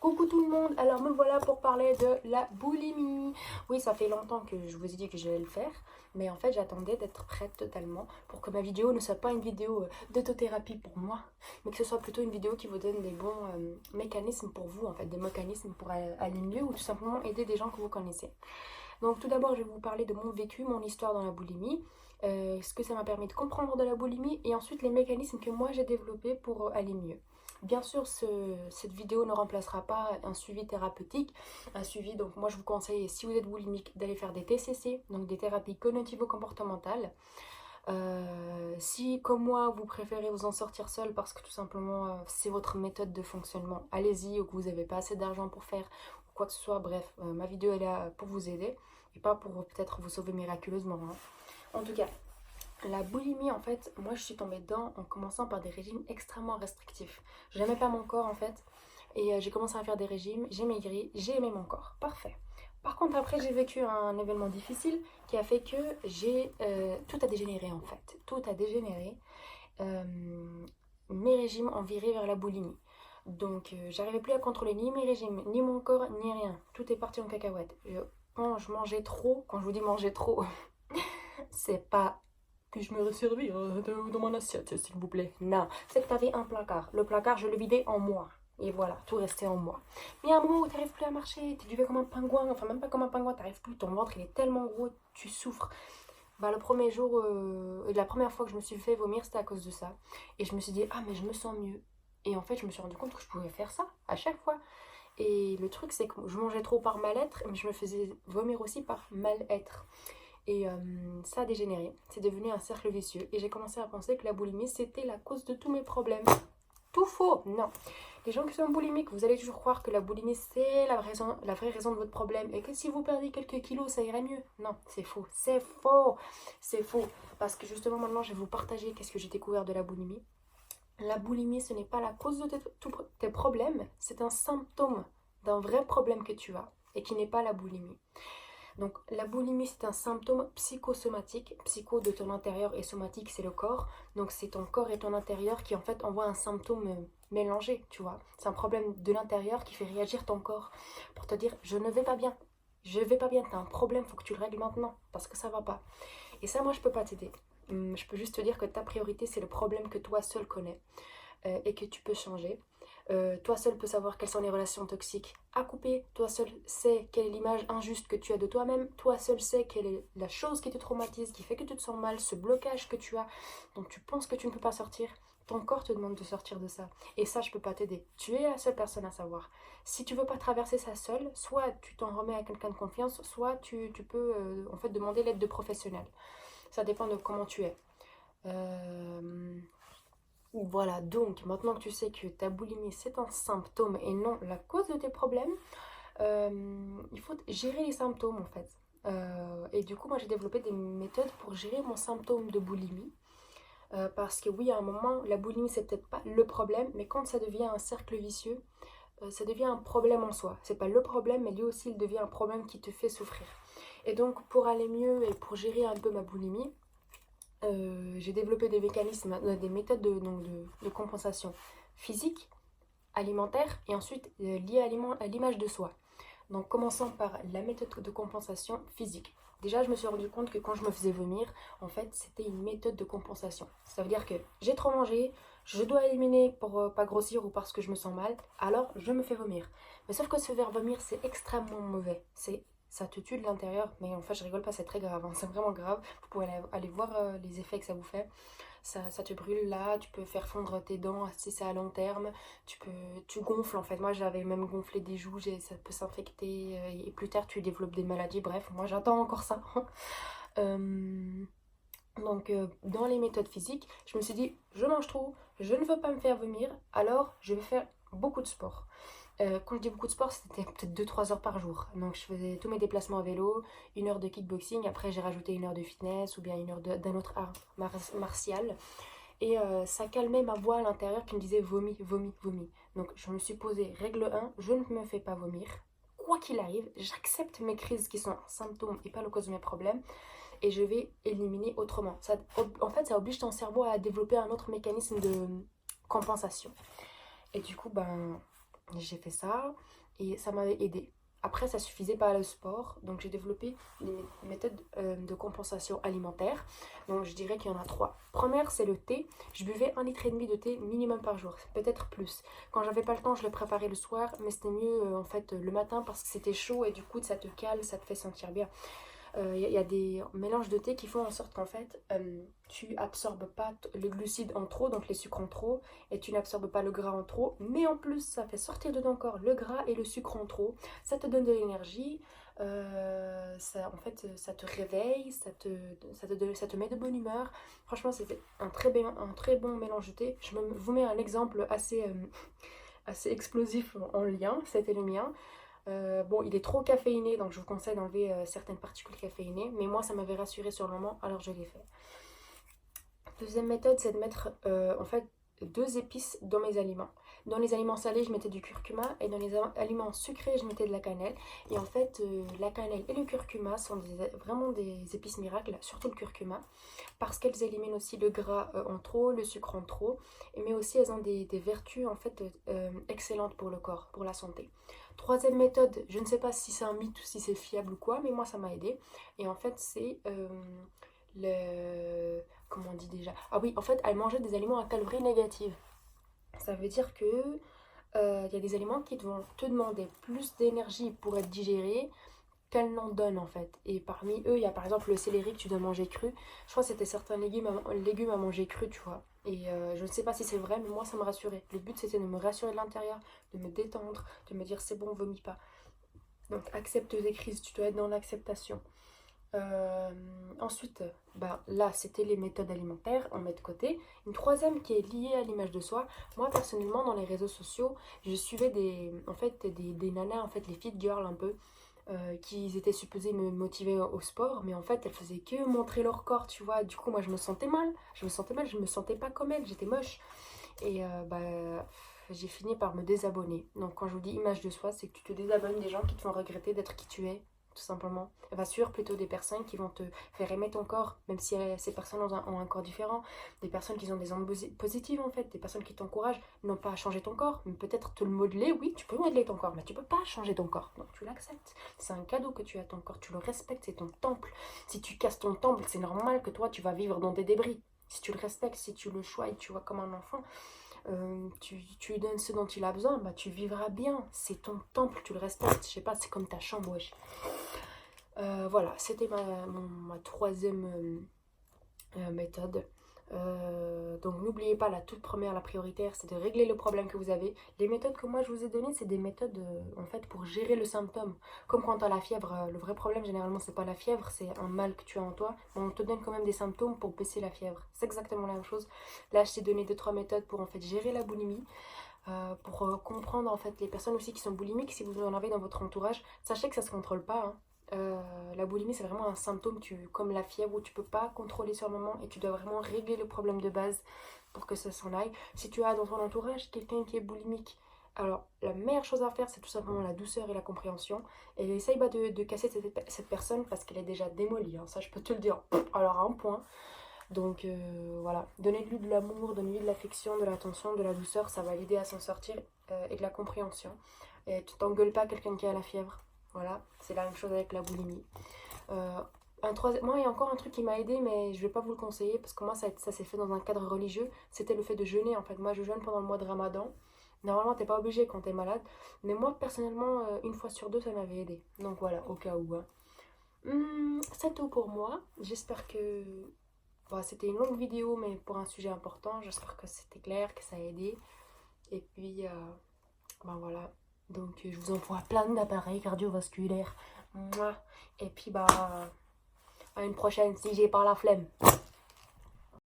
Coucou tout le monde, alors me voilà pour parler de la boulimie. Oui, ça fait longtemps que je vous ai dit que j'allais le faire, mais en fait j'attendais d'être prête totalement pour que ma vidéo ne soit pas une vidéo d'autothérapie pour moi, mais que ce soit plutôt une vidéo qui vous donne des bons mécanismes pour vous, en fait, des mécanismes pour aller mieux ou tout simplement aider des gens que vous connaissez. Donc tout d'abord je vais vous parler de mon vécu, mon histoire dans la boulimie, ce que ça m'a permis de comprendre de la boulimie et ensuite les mécanismes que moi j'ai développés pour aller mieux. Bien sûr, cette vidéo ne remplacera pas un suivi thérapeutique. Un suivi, donc moi je vous conseille, si vous êtes boulimique, d'aller faire des TCC, donc des thérapies cognitivo-comportementales. Si, comme moi, vous préférez vous en sortir seul parce que tout simplement c'est votre méthode de fonctionnement, allez-y, ou que vous n'avez pas assez d'argent pour faire, ou quoi que ce soit, bref, ma vidéo elle est là pour vous aider et pas pour peut-être vous sauver miraculeusement, hein. En tout cas, la boulimie, en fait, moi je suis tombée dedans en commençant par des régimes extrêmement restrictifs. J'aimais pas mon corps en fait, et j'ai commencé à faire des régimes, j'ai maigri, j'ai aimé mon corps, parfait. Par contre, après, j'ai vécu un événement difficile qui a fait que tout a dégénéré en fait. Tout a dégénéré. Euh, Mes régimes ont viré vers la boulimie. Donc, j'arrivais plus à contrôler ni mes régimes, ni mon corps, ni rien. Tout est parti en cacahuète. Quand je mangeais trop, quand je vous dis manger trop, c'est pas que je me resservis dans mon assiette, s'il vous plaît. Non, c'est que tu avais un placard. Le placard, je le vidais en moi. Et voilà, tout restait en moi. Mais à un moment où tu n'arrives plus à marcher, tu es comme un pingouin, enfin même pas comme un pingouin, tu n'arrives plus, ton ventre il est tellement gros, tu souffres. Bah, le premier jour, la première fois que je me suis fait vomir, c'était à cause de ça. Et je me suis dit, ah mais je me sens mieux. Et en fait, je me suis rendu compte que je pouvais faire ça à chaque fois. Et le truc, c'est que je mangeais trop par mal-être, mais je me faisais vomir aussi par mal-être. Et ça a dégénéré, c'est devenu un cercle vicieux. Et j'ai commencé à penser que la boulimie, c'était la cause de tous mes problèmes. Tout faux, non. Les gens qui sont boulimiques, vous allez toujours croire que la boulimie, c'est la vraie raison de votre problème. Et que si vous perdez quelques kilos, ça irait mieux. Non, c'est faux, c'est faux, c'est faux. Parce que justement, maintenant, je vais vous partager qu'est-ce que j'ai découvert de la boulimie. La boulimie, ce n'est pas la cause de tes problèmes, c'est un symptôme d'un vrai problème que tu as et qui n'est pas la boulimie. Donc la boulimie, c'est un symptôme psychosomatique. Psycho de ton intérieur et somatique, c'est le corps. Donc c'est ton corps et ton intérieur qui en fait envoient un symptôme mélangé, tu vois. C'est un problème de l'intérieur qui fait réagir ton corps pour te dire je ne vais pas bien. Je vais pas bien, t'as un problème, faut que tu le règles maintenant parce que ça va pas. Et ça, moi, je peux pas t'aider. Je peux juste te dire que ta priorité, c'est le problème que toi seul connais et que tu peux changer. Toi seul peux savoir quelles sont les relations toxiques à couper. Toi seul sais quelle est l'image injuste que tu as de toi-même. Toi seul sais quelle est la chose qui te traumatise, qui fait que tu te sens mal, ce blocage que tu as, dont tu penses que tu ne peux pas sortir. Ton corps te demande de sortir de ça. Et ça, je peux pas t'aider. Tu es la seule personne à savoir. Si tu veux pas traverser ça seule, soit tu t'en remets à quelqu'un de confiance, soit tu peux en fait demander l'aide de professionnels. Ça dépend de comment tu es. Voilà, donc maintenant que tu sais que ta boulimie c'est un symptôme et non la cause de tes problèmes, il faut gérer les symptômes en fait. Et du coup, moi j'ai développé des méthodes pour gérer mon symptôme de boulimie. Parce que oui, à un moment, la boulimie c'est peut-être pas le problème, mais quand ça devient un cercle vicieux, ça devient un problème en soi. C'est pas le problème, mais lui aussi il devient un problème qui te fait souffrir. Et donc pour aller mieux et pour gérer un peu ma boulimie, j'ai développé des mécanismes, des méthodes de compensation physique, alimentaire et ensuite liées à l'image de soi. Donc commençons par la méthode de compensation physique. Déjà, je me suis rendu compte que quand je me faisais vomir, en fait, c'était une méthode de compensation. Ça veut dire que j'ai trop mangé, je dois éliminer pour pas grossir ou parce que je me sens mal, alors je me fais vomir. Mais sauf que se faire vomir, c'est extrêmement mauvais. Ça te tue de l'intérieur, mais en fait, je rigole pas, c'est très grave, hein, c'est vraiment grave. Vous pouvez aller voir les effets que ça vous fait. Ça te brûle là, tu peux faire fondre tes dents si c'est à long terme, tu gonfles en fait. Moi j'avais même gonflé des joues, ça peut s'infecter et plus tard tu développes des maladies. Bref, moi j'attends encore ça. Euh, dans les méthodes physiques, je me suis dit, je mange trop, je ne veux pas me faire vomir, alors je vais faire beaucoup de sport. Quand je dis beaucoup de sport, c'était peut-être 2-3 heures par jour. Donc je faisais tous mes déplacements à vélo, 1 heure de kickboxing, après j'ai rajouté 1 heure de fitness ou bien 1 heure d'un autre art martial. Et ça calmait ma voix à l'intérieur qui me disait vomi, vomi, vomi. Donc je me suis posée, règle 1, je ne me fais pas vomir. Quoi qu'il arrive, j'accepte mes crises qui sont un symptôme et pas le cause de mes problèmes et je vais éliminer autrement. En fait, ça oblige ton cerveau à développer un autre mécanisme de compensation. Et du coup, ben, J'ai fait ça et ça m'avait aidé. Après, ça suffisait pas le sport, donc j'ai développé les méthodes de compensation alimentaire. Donc je dirais qu'il y en a 3. Première, c'est le thé. Je buvais 1,5 litre de thé minimum par jour, peut-être plus. Quand j'avais pas le temps, je le préparais le soir, mais c'était mieux en fait le matin parce que c'était chaud et du coup ça te cale, ça te fait sentir bien. Y a des mélanges de thé qui font en sorte qu'en fait, tu absorbes pas le glucide en trop, donc les sucres en trop, et tu n'absorbes pas le gras en trop, mais en plus, ça fait sortir de ton corps le gras et le sucre en trop. Ça te donne de l'énergie, en fait, ça te réveille, ça te met de bonne humeur. Franchement, c'était un très bon mélange de thé. Vous mets un exemple assez explosif en lien, c'était le mien. Bon, il est trop caféiné, donc je vous conseille d'enlever certaines particules caféinées. Mais moi, ça m'avait rassuré sur le moment, alors je l'ai fait. Deuxième méthode, c'est de mettre en fait 2 épices dans mes aliments. Dans les aliments salés, je mettais du curcuma et dans les aliments sucrés, je mettais de la cannelle. Et en fait, la cannelle et le curcuma sont vraiment des épices miracles, surtout le curcuma, parce qu'elles éliminent aussi le gras en trop, le sucre en trop, mais aussi elles ont des vertus en fait excellentes pour le corps, pour la santé. Troisième méthode, je ne sais pas si c'est un mythe ou si c'est fiable ou quoi, mais moi ça m'a aidé. Et en fait, c'est le... Comment on dit déjà? Ah oui, en fait, elle mangeait des aliments à calories négatives. Ça veut dire que y a des aliments qui vont te demander plus d'énergie pour être digérés qu'elles n'en donnent en fait. Et parmi eux, il y a par exemple le céleri que tu dois manger cru. Je crois que c'était certains légumes à manger cru, tu vois. Et je ne sais pas si c'est vrai, mais moi ça me rassurait. Le but c'était de me rassurer de l'intérieur, de me détendre, de me dire c'est bon, vomis pas. Donc accepte tes crises, tu dois être dans l'acceptation. Ensuite, bah, là, c'était les méthodes alimentaires, on met de côté. Une troisième qui est liée à l'image de soi. Moi, personnellement, dans les réseaux sociaux, je suivais des nanas, en fait, les fit girls un peu, qui étaient supposées me motiver au sport, mais en fait, elles faisaient que montrer leur corps, tu vois. Du coup, moi, je me sentais mal. Je me sentais pas comme elles, j'étais moche. Et j'ai fini par me désabonner. Donc, quand je vous dis image de soi, c'est que tu te désabonnes des gens qui te font regretter d'être qui tu es, tout simplement. Va suivre plutôt des personnes qui vont te faire aimer ton corps, même si ces personnes ont un corps différent. Des personnes qui ont des ondes positives, en fait. Des personnes qui t'encouragent, non pas à changer ton corps, mais peut-être te le modeler. Oui, tu peux modeler ton corps, mais tu peux pas changer ton corps. Donc, tu l'acceptes. C'est un cadeau que tu as ton corps. Tu le respectes, c'est ton temple. Si tu casses ton temple, c'est normal que toi, tu vas vivre dans des débris. Si tu le respectes, si tu le choisis, tu vois comme un enfant, tu lui donnes ce dont il a besoin, bah tu vivras bien. C'est ton temple, tu le respectes. Je sais pas, c'est comme ta chambre, wesh. Voilà, c'était ma troisième méthode. Donc n'oubliez pas, la toute première, la prioritaire, c'est de régler le problème que vous avez. Les méthodes que moi je vous ai données, c'est des méthodes en fait pour gérer le symptôme. Comme quand tu as la fièvre, le vrai problème généralement c'est pas la fièvre, c'est un mal que tu as en toi. Mais on te donne quand même des symptômes pour baisser la fièvre. C'est exactement la même chose. Là je t'ai donné 2-3 méthodes pour en fait gérer la boulimie. Pour comprendre en fait les personnes aussi qui sont boulimiques, si vous en avez dans votre entourage, sachez que ça se contrôle pas, hein. La boulimie c'est vraiment un symptôme comme la fièvre où tu peux pas contrôler sur le moment et tu dois vraiment régler le problème de base pour que ça s'en aille. Si tu as dans ton entourage quelqu'un qui est boulimique, alors la meilleure chose à faire c'est tout simplement la douceur et la compréhension, et essaye de casser cette personne parce qu'elle est déjà démolie, hein. Ça je peux te le dire, alors à un point. Donc voilà, donnez-lui de l'amour, donnez-lui de l'affection, de l'attention, de la douceur, ça va l'aider à s'en sortir, et de la compréhension. Et tu t'engueules pas quelqu'un qui a la fièvre. Voilà, c'est la même chose avec la boulimie. Moi, il y a encore un truc qui m'a aidé, mais je vais pas vous le conseiller parce que moi, ça s'est fait dans un cadre religieux. C'était le fait de jeûner. En fait, moi, je jeûne pendant le mois de Ramadan. Normalement, t'es pas obligé quand t'es malade. Mais moi, personnellement, une fois sur deux, ça m'avait aidé. Donc voilà, au cas où, hein. C'est tout pour moi. J'espère que bon, c'était une longue vidéo, mais pour un sujet important. J'espère que c'était clair, que ça a aidé. Et puis, ben voilà. Donc, je vous envoie plein d'appareils cardiovasculaires. Mouah. Et puis, bah, à une prochaine si j'ai pas la flemme.